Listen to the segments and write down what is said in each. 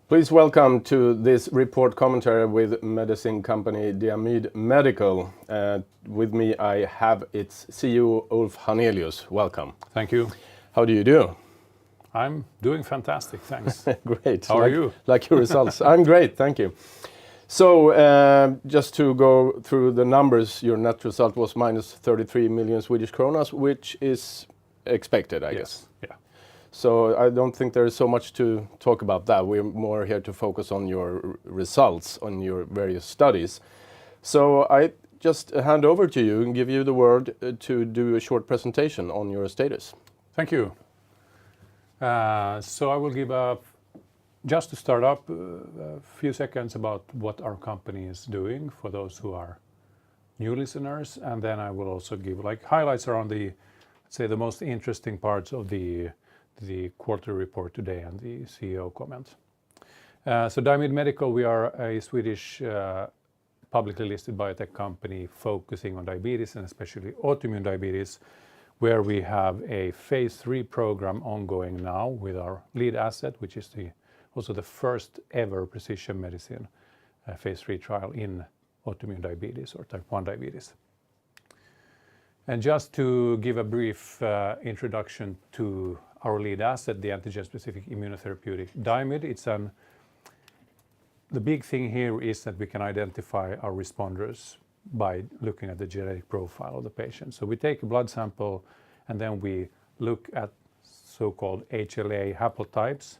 Please welcome to this report commentary with medicine company Diamyd Medical. With me I have its CEO Ulf Hannelius. Welcome. Thank you. How do you do? I'm doing fantastic, thanks. Great. How are you? Like your results. I'm great, thank you. So just to go through the numbers, your net result was minus 33 million Swedish kronor, which is expected, I guess. Yeah. So I don't think there is so much to talk about that. We're more here to focus on your results, on your various studies. So I just hand over to you and give you the word to do a short presentation on your status. Thank you. So I will give just to start up a few seconds about what our company is doing for those who are new listeners, and then I will also give highlights around the most interesting parts of the quarterly report today and the CEO comment. So Diamyd Medical, we are a Swedish publicly listed biotech company focusing on diabetes and especially autoimmune diabetes, where we have a phase 3 program ongoing now with our lead asset, which is also the first ever precision medicine phase 3 trial in autoimmune diabetes or type 1 diabetes. And just to give a brief introduction to our lead asset, the antigen-specific immunotherapeutic Diamyd, the big thing here is that we can identify our responders by looking at the genetic profile of the patient. So we take a blood sample and then we look at so-called HLA haplotypes,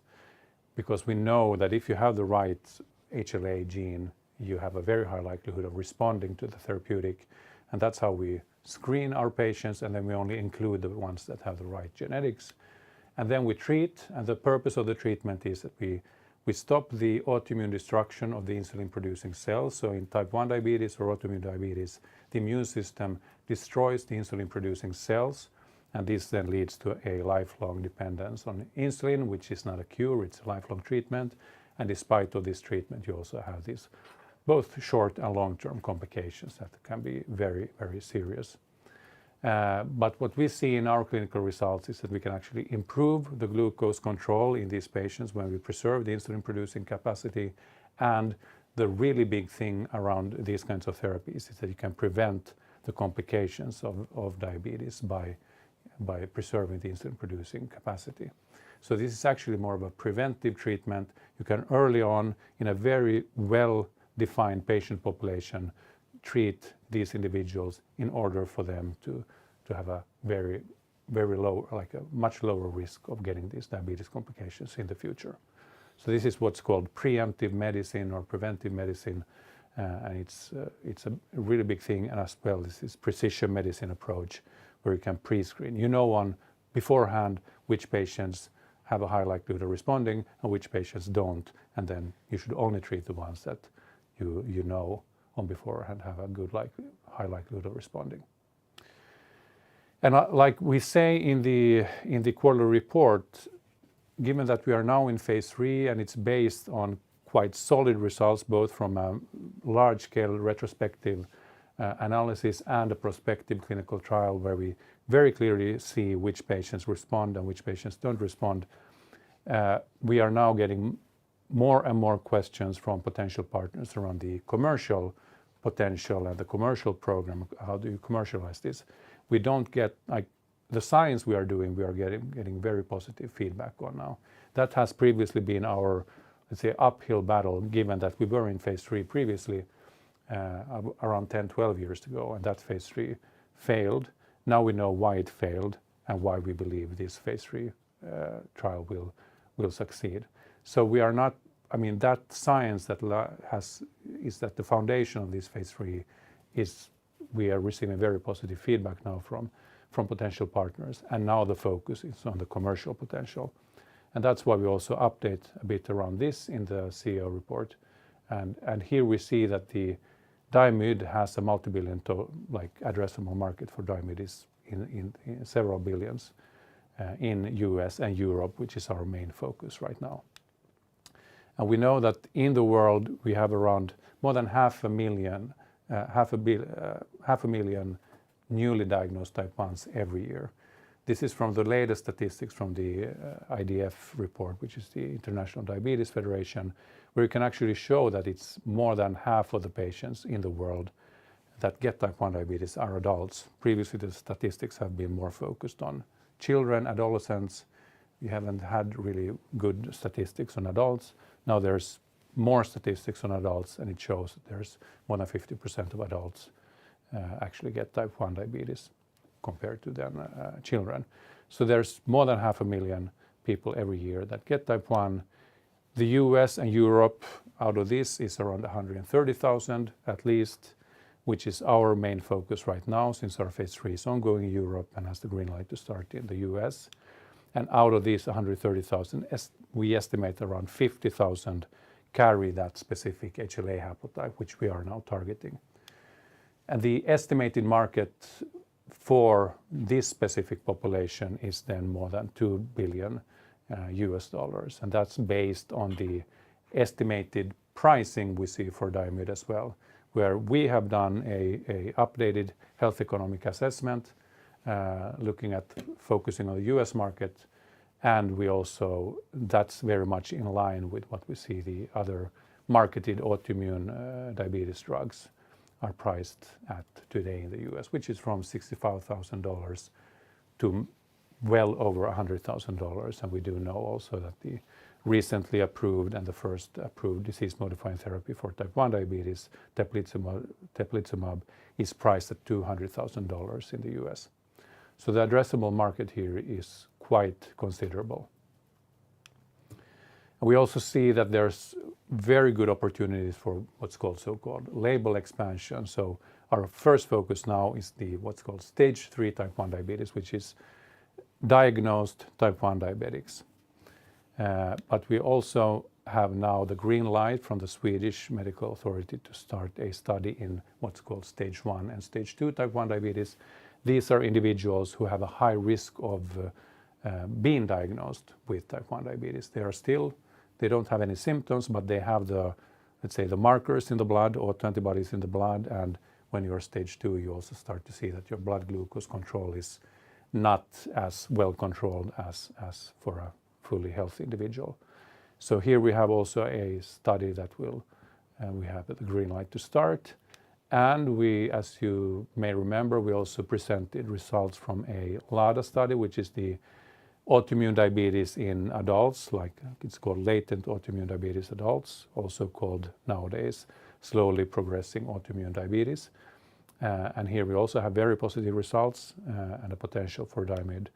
because we know that if you have the right HLA gene, you have a very high likelihood of responding to the therapeutic. And that's how we screen our patients, and then we only include the ones that have the right genetics. And then we treat, and the purpose of the treatment is that we stop the autoimmune destruction of the insulin-producing cells. So in type 1 diabetes or autoimmune diabetes, the immune system destroys the insulin-producing cells, and this then leads to a lifelong dependence on insulin, which is not a cure, it's a lifelong treatment. And despite of this treatment, you also have these both short and long-term complications that can be very, very serious. But what we see in our clinical results is that we can actually improve the glucose control in these patients when we preserve the insulin-producing capacity. And the really big thing around these kinds of therapies is that you can prevent the complications of diabetes by preserving the insulin-producing capacity. So this is actually more of a preventive treatment. You can early on, in a very well-defined patient population, treat these individuals in order for them to have a very, very low, a much lower risk of getting these diabetes complications in the future. So this is what's called preemptive medicine or preventive medicine, and it's a really big thing. And as well, this is precision medicine approach where you can pre-screen. You know on beforehand which patients have a high likelihood of responding and which patients don't, and then you should only treat the ones that you know on beforehand have a good high likelihood of responding. And like we say in the quarterly report, given that we are now in phase 3 and it's based on quite solid results both from a large-scale retrospective analysis and a prospective clinical trial where we very clearly see which patients respond and which patients don't respond, we are now getting more and more questions from potential partners around the commercial potential and the commercial program. How do you commercialize this? We don't get the science we are doing, we are getting very positive feedback on now. That has previously been our, let's say, uphill battle, given that we were in phase 3 previously around 10-12 years ago, and that phase 3 failed. Now we know why it failed and why we believe this phase 3 trial will succeed. So we are not, that science that is that the foundation of this phase 3 is, we are receiving very positive feedback now from potential partners, and now the focus is on the commercial potential. And that's why we also update a bit around this in the CEO report. And here we see that the Diamyd has a multi-billion addressable market for Diamyd is in several billions in US and Europe, which is our main focus right now. And we know that in the world we have around more than 500,000 newly diagnosed type 1s every year. This is from the latest statistics from the IDF report, which is the International Diabetes Federation, where you can actually show that it's more than half of the patients in the world that get type 1 diabetes are adults. Previously, the statistics have been more focused on children, adolescents. We haven't had really good statistics on adults. Now there's more statistics on adults, and it shows that there's more than 50% of adults actually get type 1 diabetes compared to then children. So there's more than 500,000 people every year that get type 1. The US and Europe, out of this, is around 130,000 at least, which is our main focus right now, since our phase 3 is ongoing in Europe and has the green light to start in the US. And out of these 130,000, we estimate around 50,000 carry that specific HLA haplotype, which we are now targeting. And the estimated market for this specific population is then more than $2 billion US dollars. And that's based on the estimated pricing we see for Diamyd as well, where we have done a updated health economic assessment looking at focusing on the US market. And we also, that's very much in line with what we see the other marketed autoimmune diabetes drugs are priced at today in the US, which is from $65,000 to well over $100,000. And we do know also that the recently approved and the first approved disease-modifying therapy for type 1 diabetes, teplizumab, is priced at $200,000 in the US. So the addressable market here is quite considerable. And we also see that there's very good opportunities for what's called so-called label expansion. So our first focus now is the what's called stage 3 type 1 diabetes, which is diagnosed type 1 diabetics. But we also have now the green light from the Swedish medical authority to start a study in what's called stage 1 and stage 2 type 1 diabetes. These are individuals who have a high risk of being diagnosed with type 1 diabetes. They don't have any symptoms, but they have let's say, the markers in the blood or antibodies in the blood. And when you're stage 2, you also start to see that your blood glucose control is not as well controlled as for a fully healthy individual. So here we have also a study that we have the green light to start. And we, as you may remember, we also presented results from a Lada study, which is the autoimmune diabetes in adults, like it's called latent autoimmune diabetes adults, also called nowadays slowly progressing autoimmune diabetes. And here we also have very positive results and a potential for Diamyd.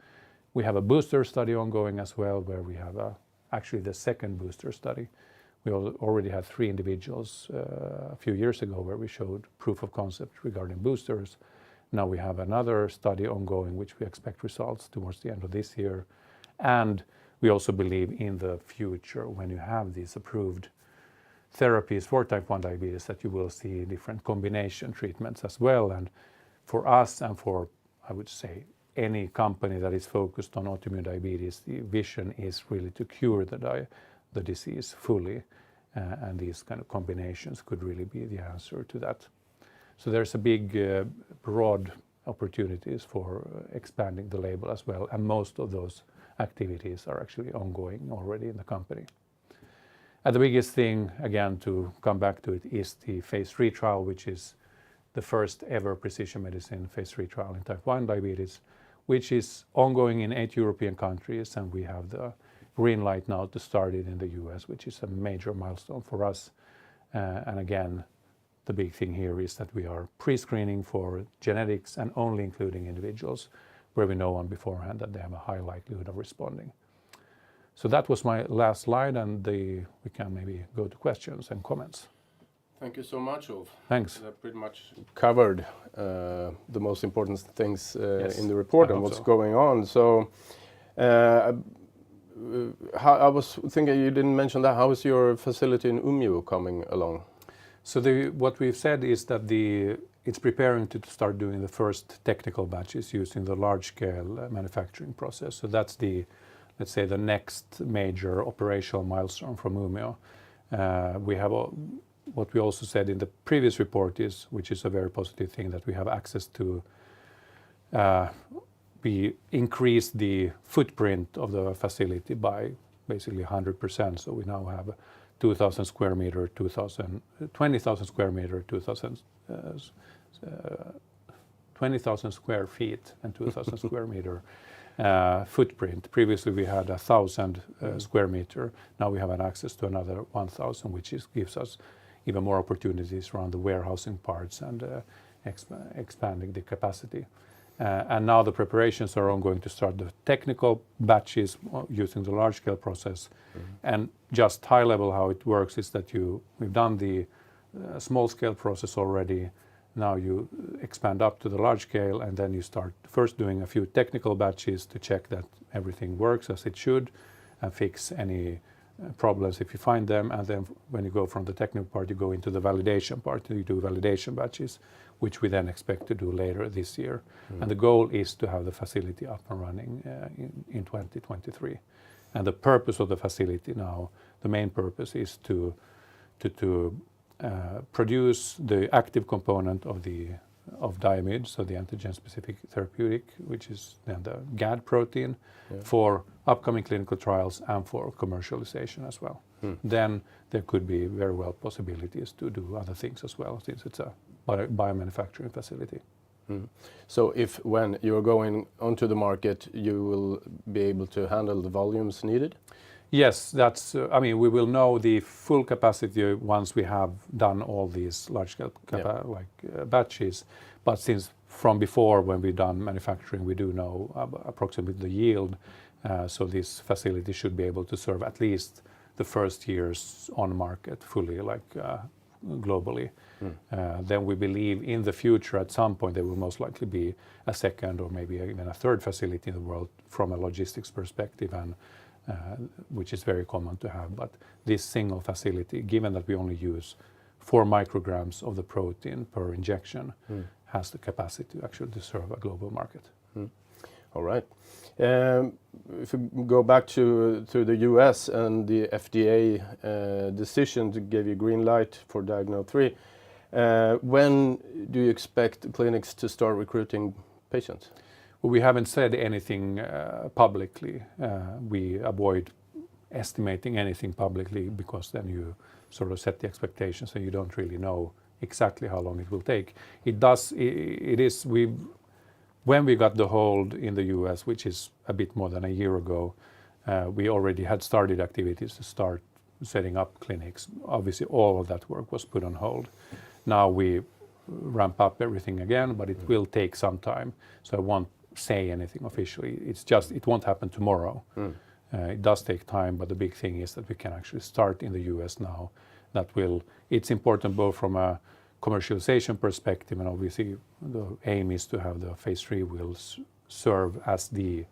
We have a booster study ongoing as well, where we have actually the second booster study. We already had 3 individuals a few years ago where we showed proof of concept regarding boosters. Now we have another study ongoing, which we expect results towards the end of this year. And we also believe in the future, when you have these approved therapies for type 1 diabetes, that you will see different combination treatments as well. And for us and for, I would say, any company that is focused on autoimmune diabetes, the vision is really to cure the disease fully. And these kind of combinations could really be the answer to that. So there's a big, broad opportunities for expanding the label as well. And most of those activities are actually ongoing already in the company. And the biggest thing, again, to come back to it, is the phase 3 trial, which is the first ever precision medicine phase 3 trial in type 1 diabetes, which is ongoing in 8 European countries. And we have the green light now to start it in the US, which is a major milestone for us. And again, the big thing here is that we are pre-screening for genetics and only including individuals where we know on beforehand that they have a high likelihood of responding. So that was my last slide, and we can maybe go to questions and comments. Thank you so much, Ulf. Thanks. That pretty much covered the most important things Yes, in the report and what's going on. So I was thinking, you didn't mention that. How is your facility in Umeå coming along? So what we've said is that it's preparing to start doing the first technical batches using the large-scale manufacturing process. So that's let's say, the next major operational milestone from Umeå. We have what we also said in the previous report which is a very positive thing, that we have access to we increased the footprint of the facility by basically 100%. So we now have 2,000 square meter, 20,000 square meter, 20,000 square feet and 2,000 square meter footprint. Previously we had 1,000 square meter. Now we have an access to another 1,000, which gives us even more opportunities around the warehousing parts and expanding the capacity. And now the preparations are ongoing to start the technical batches using the large scale process. And just high level how it works is that we've done the small scale process already. Now you expand up to the large scale, and then you start first doing a few technical batches to check that everything works as it should and fix any problems if you find them. And then when you go from the technical part, you go into the validation part. You do validation batches, which we then expect to do later this year. And the goal is to have the facility up and running in 2023. And the purpose of the facility now, the main purpose is to produce the active component of Diamyd, so the antigen-specific therapeutic, which is then the GAD protein, for upcoming clinical trials and for commercialization as well. Then there could be very well possibilities to do other things as well, since it's a biomanufacturing facility. So when you're going onto the market, you will be able to handle the volumes needed? Yes, that's. We will know the full capacity once we have done all these large-scale batches. But since from before, when we've done manufacturing, we do know approximately the yield. So this facility should be able to serve at least the first years on market fully, globally. Then we believe in the future, at some point, there will most likely be a second or maybe even a third facility in the world from a logistics perspective, and which is very common to have. But this single facility, given that we only use 4 micrograms of the protein per injection, has the capacity to actually serve a global market. All right. If we go back to the US and the FDA decision to give you green light for Diagnode 3, when do you expect clinics to start recruiting patients? Well, we haven't said anything publicly. We avoid estimating anything publicly because then you sort of set the expectations and you don't really know exactly how long it will take. When we got the hold in the US, which is a bit more than a year ago, we already had started activities to start setting up clinics. Obviously, all of that work was put on hold. Now we ramp up everything again, but it will take some time. So I won't say anything officially. It's just, it won't happen tomorrow. It does take time, but the big thing is that we can actually start in the US now. It's important both from a commercialization perspective, and obviously the aim is to have the phase 3 will serve as the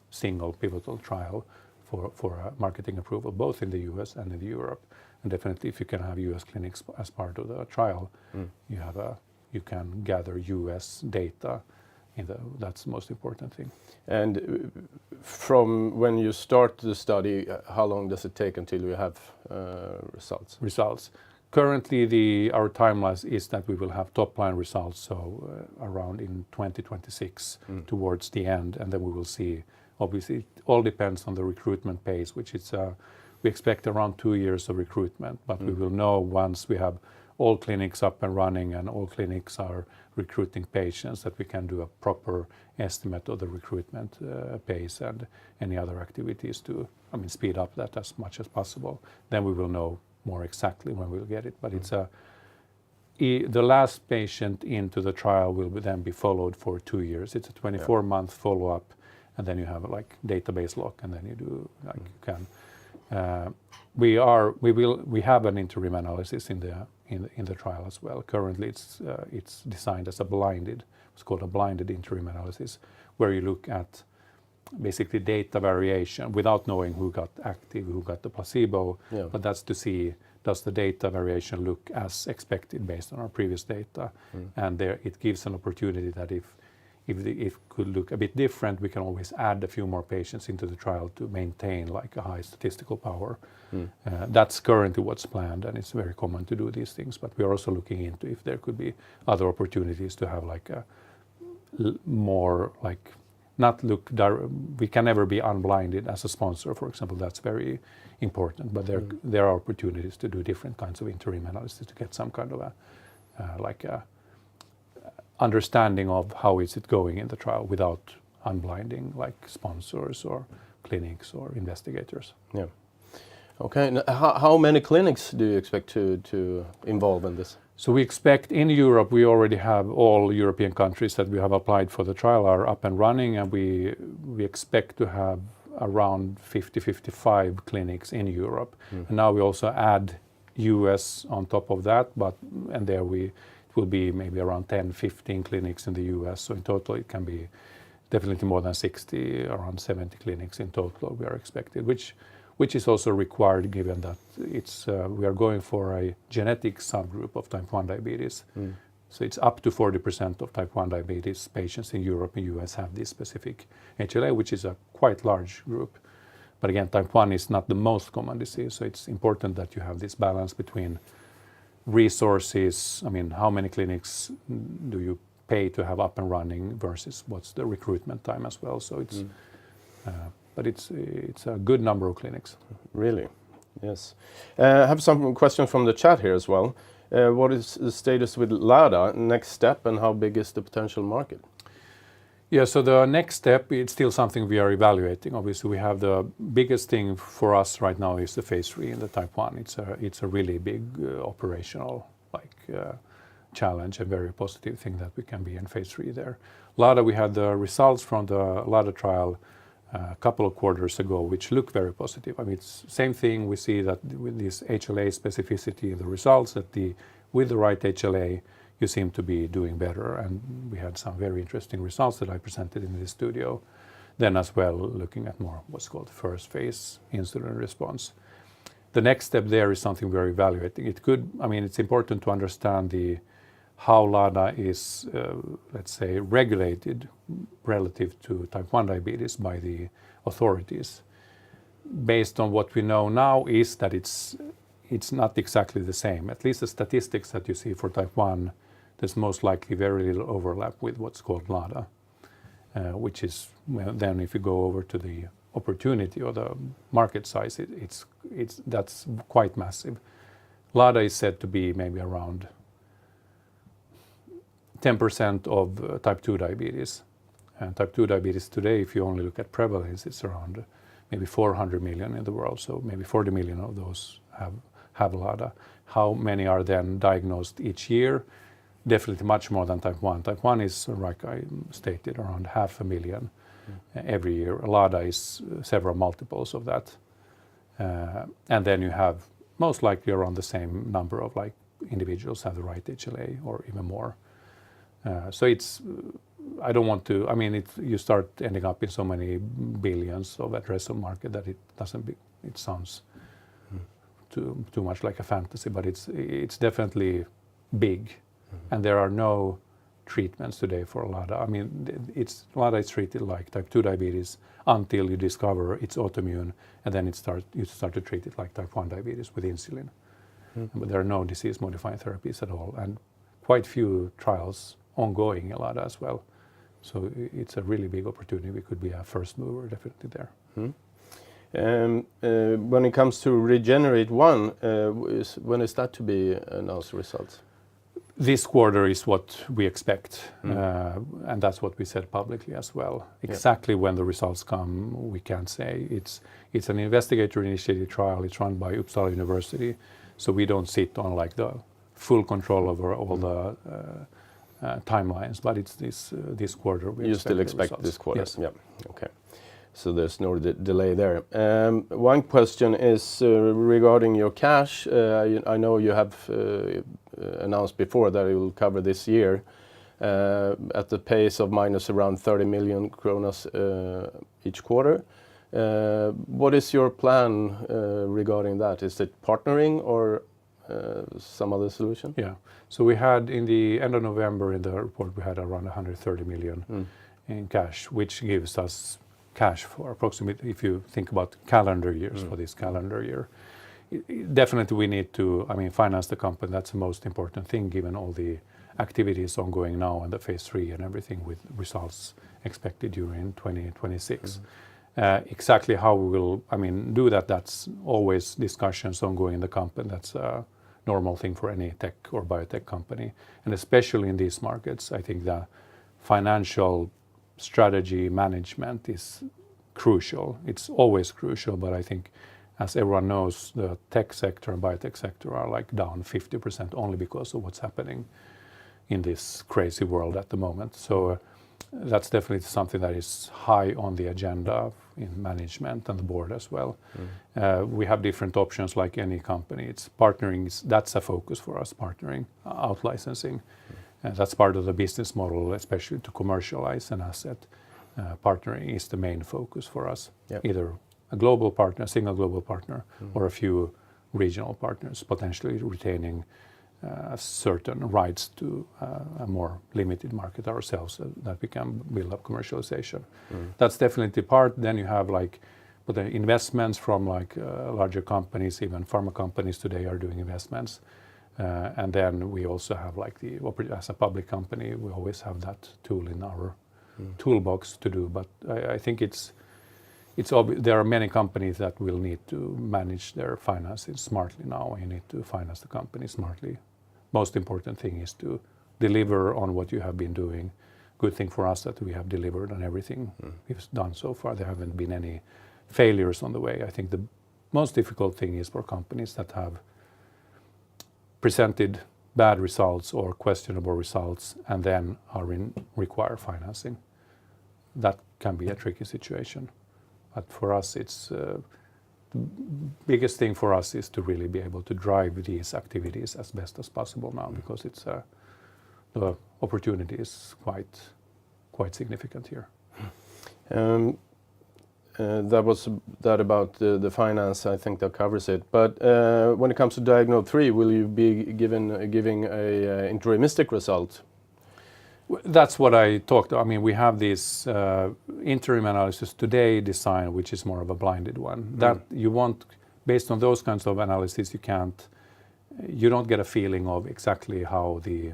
single pivotal trial for a marketing approval, both in the US and in Europe. And definitely if you can have US clinics as part of the trial, you can gather US data. That's the most important thing. And from when you start the study, how long does it take until you have results? Currently, our timeline is that we will have top-line results, so around in 2026 towards the end, and then we will see. Obviously, it all depends on the recruitment pace, which is we expect around 2 years of recruitment, but we will know once we have all clinics up and running and all clinics are recruiting patients, that we can do a proper estimate of the recruitment pace and any other activities to speed up that as much as possible. Then we will know more exactly when we'll get it. But the last patient into the trial will then be followed for 2 years. It's a 24-month follow-up, and then you have database lock, and then you do you can. We have an interim analysis in the trial as well. Currently, it's designed as it's called a blinded interim analysis, where you look at basically data variation without knowing who got active, who got the placebo. But that's to see, does the data variation look as expected based on our previous data? And there it gives an opportunity that if it could look a bit different, we can always add a few more patients into the trial to maintain a high statistical power. That's currently what's planned, and it's very common to do these things. But we are also looking into if there could be other opportunities to have more not look. We can never be unblinded as a sponsor, for example. That's very important. But there are opportunities to do different kinds of interim analysis to get some kind of a understanding of how is it going in the trial without unblinding like sponsors or clinics or investigators. Yeah. Okay. Now, how many clinics do you expect to involve in this? So we expect in Europe, we already have all European countries that we have applied for the trial are up and running, and we expect to have around 50-55 clinics in Europe. And now we also add US on top of that, and there it will be maybe around 10-15 clinics in the US. So in total it can be definitely more than 60, around 70 clinics in total we are expected, which is also required given that we are going for a genetic subgroup of type 1 diabetes. So it's up to 40% of type 1 diabetes patients in Europe and US have this specific HLA, which is a quite large group. But again, type 1 is not the most common disease, so it's important that you have this balance between resources. I mean, how many clinics do you pay to have up and running versus what's the recruitment time as well. So it's but it's a good number of clinics. Really? Yes. I have some questions from the chat here as well. What is the status with Lada, next step, and how big is the potential market? Yeah, so the next step, it's still something we are evaluating. Obviously, we have the biggest thing for us right now is the phase 3 in the type 1. It's a really big operational challenge, a very positive thing that we can be in phase 3 there. Lada, we had the results from the Lada trial a couple of quarters ago, which look very positive. I mean, it's same thing. We see that with this HLA specificity in the results, that with the right HLA, you seem to be doing better. And we had some very interesting results that I presented in this studio. Then as well, looking at more what's called first phase insulin response. The next step there is something we're evaluating. It's important to understand how Lada is, let's say, regulated relative to type 1 diabetes by the authorities. Based on what we know now is that it's not exactly the same. At least the statistics that you see for type 1, there's most likely very little overlap with what's called Lada, which is, then if you go over to the opportunity or the market size, that's quite massive. Lada is said to be maybe around 10% of type 2 diabetes. And type 2 diabetes today, if you only look at prevalence, it's around maybe 400 million in the world. So maybe 40 million of those have Lada. How many are then diagnosed each year? Definitely much more than type 1. Type 1 is, like I stated, around 500,000 every year. Lada is several multiples of that. And then you have most likely around the same number of individuals have the right HLA or even more. So I don't want to, you start ending up in so many billions of addressable market that it sounds too much like a fantasy, but it's definitely big. And there are no treatments today for Lada. Lada is treated like type 2 diabetes until you discover it's autoimmune, and then you start to treat it like type 1 diabetes with insulin. But there are no disease-modifying therapies at all, and quite few trials ongoing in Lada as well. So it's a really big opportunity. We could be a first mover definitely there. When it comes to Regenerate 1, when is that to be announced results? This quarter is what we expect, and that's what we said publicly as well. Exactly when the results come, we can't say. It's an investigator-initiated trial. It's run by Uppsala University, so we don't sit on the full control over all the timelines. But it's this quarter. You still expect this quarter? Yes. Yeah. Okay. So there's no delay there. One question is regarding your cash. I know you have announced before that it will cover this year at the pace of minus around 30 million kronor each quarter. What is your plan regarding that? Is it partnering or some other solution? Yeah. So we had in the end of November in the report, we had around 130 million in cash, which gives us cash for approximately, if you think about calendar years for this calendar year. Definitely we need to, finance the company. That's the most important thing given all the activities ongoing now and the phase 3 and everything with results expected during 2026. Exactly how we will, do that, that's always discussions ongoing in the company. That's a normal thing for any tech or biotech company. And especially in these markets, I think the financial strategy management is crucial. It's always crucial, but I think, as everyone knows, the tech sector and biotech sector are like down 50% only because of what's happening in this crazy world at the moment. So that's definitely something that is high on the agenda in management and the board as well. We have different options like any company. It's partnering, that's a focus for us, partnering, out licensing. That's part of the business model, especially to commercialize an asset. Partnering is the main focus for us. Yep. Either a global partner, a single global partner, or a few regional partners, potentially retaining certain rights to a more limited market ourselves, so that we can build up commercialization. That's definitely part. Then you have but the investments from larger companies, even pharma companies today are doing investments. And then we also have as a public company, we always have that tool in our toolbox to do. But I think there are many companies that will need to manage their finances smartly now. You need to finance the company smartly. Most important thing is to deliver on what you have been doing. Good thing for us that we have delivered on everything we've done so far. There haven't been any failures on the way. I think the most difficult thing is for companies that have presented bad results or questionable results and then require financing. That can be a tricky situation. But for us, the biggest thing for us is to really be able to drive these activities as best as possible now, because the opportunity is quite significant here. That was that about the finance. I think that covers it. But when it comes to Diagnode 3, will you be giving a interimistic result? That's what I talked about. We have this interim analysis today design, which is more of a blinded one. That you want, based on those kinds of analysis, you don't get a feeling of exactly how the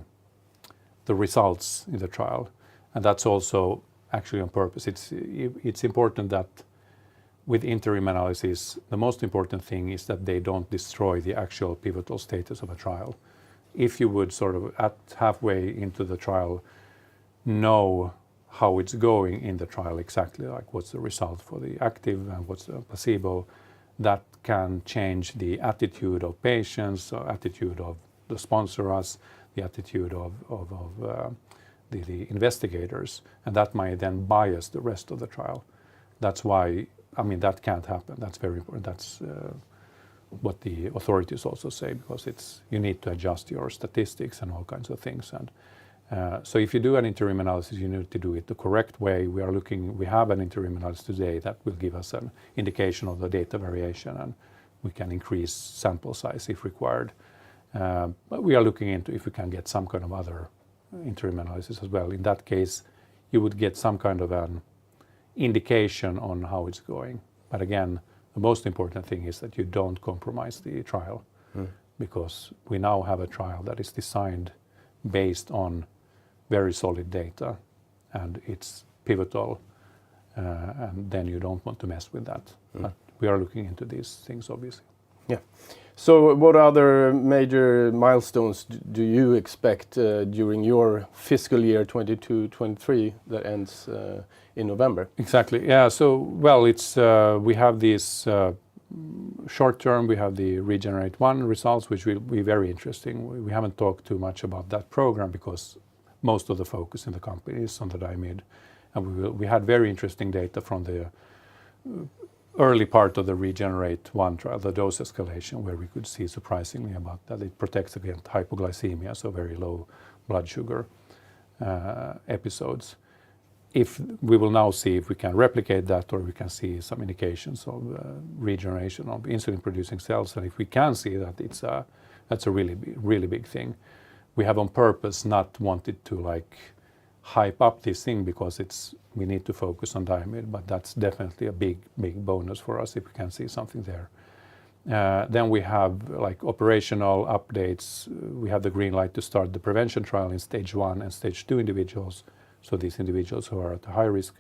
results in the trial. And that's also actually on purpose. It's important that with interim analysis, the most important thing is that they don't destroy the actual pivotal status of a trial. If you would sort of at halfway into the trial know how it's going in the trial exactly, like what's the result for the active and what's the placebo, that can change the attitude of patients, attitude of the sponsor us, the attitude of the investigators, and that might then bias the rest of the trial. That's why, that can't happen. That's very important. That's what the authorities also say, because you need to adjust your statistics and all kinds of things. And so if you do an interim analysis, you need to do it the correct way. We have an interim analysis today that will give us an indication of the data variation, and we can increase sample size if required. But we are looking into if we can get some kind of other interim analysis as well. In that case, you would get some kind of an indication on how it's going. But again, the most important thing is that you don't compromise the trial, because we now have a trial that is designed based on very solid data, and it's pivotal, and then you don't want to mess with that. But we are looking into these things, obviously. Yeah. So what other major milestones do you expect during your fiscal year 22-23 that ends in November? Exactly. Yeah. So, well, we have these short term, we have the Regenerate 1 results, which will be very interesting. We haven't talked too much about that program because most of the focus in the company is on the Diamyd. And we had very interesting data from the early part of the Regenerate 1 trial, the dose escalation, where we could see surprisingly about that it protects against hypoglycemia, so very low blood sugar episodes. If we will now see if we can replicate that, or we can see some indications of regeneration of insulin-producing cells, and if we can see that, that's a really big thing. We have on purpose not wanted to hype up this thing because we need to focus on Diamyd, but that's definitely a big bonus for us if we can see something there. Then we have operational updates. We have the green light to start the prevention trial in stage 1 and stage 2 individuals So these individuals who are at a high risk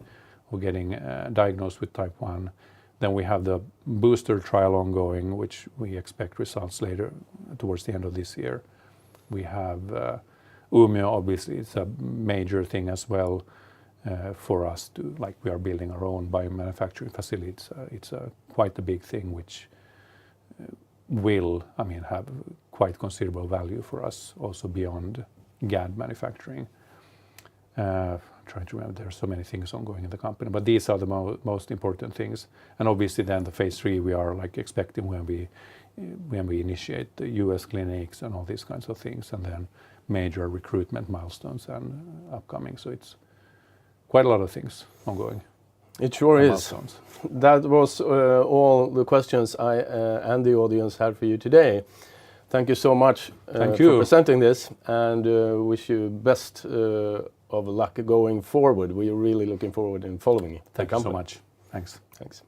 of getting diagnosed with type 1. Then we have the booster trial ongoing, which we expect results later towards the end of this year. We have Umeå, obviously, it's a major thing as well for us to, like, we are building our own biomanufacturing facility. It's quite a big thing, which will, I mean, have quite considerable value for us also beyond GAD manufacturing. Trying to remember, there are so many things ongoing in the company, but these are the most important things. And obviously then the phase 3 we are like expecting when we initiate the US clinics and all these kinds of things, and then major recruitment milestones and upcoming. So it's quite a lot of things ongoing. It sure is. Milestones. That was all the questions I and the audience had for you today. Thank you so much Thank for you. presenting this, and wish you best of luck going forward. We are really looking forward in following it. Thank you so much. Thanks. Thanks.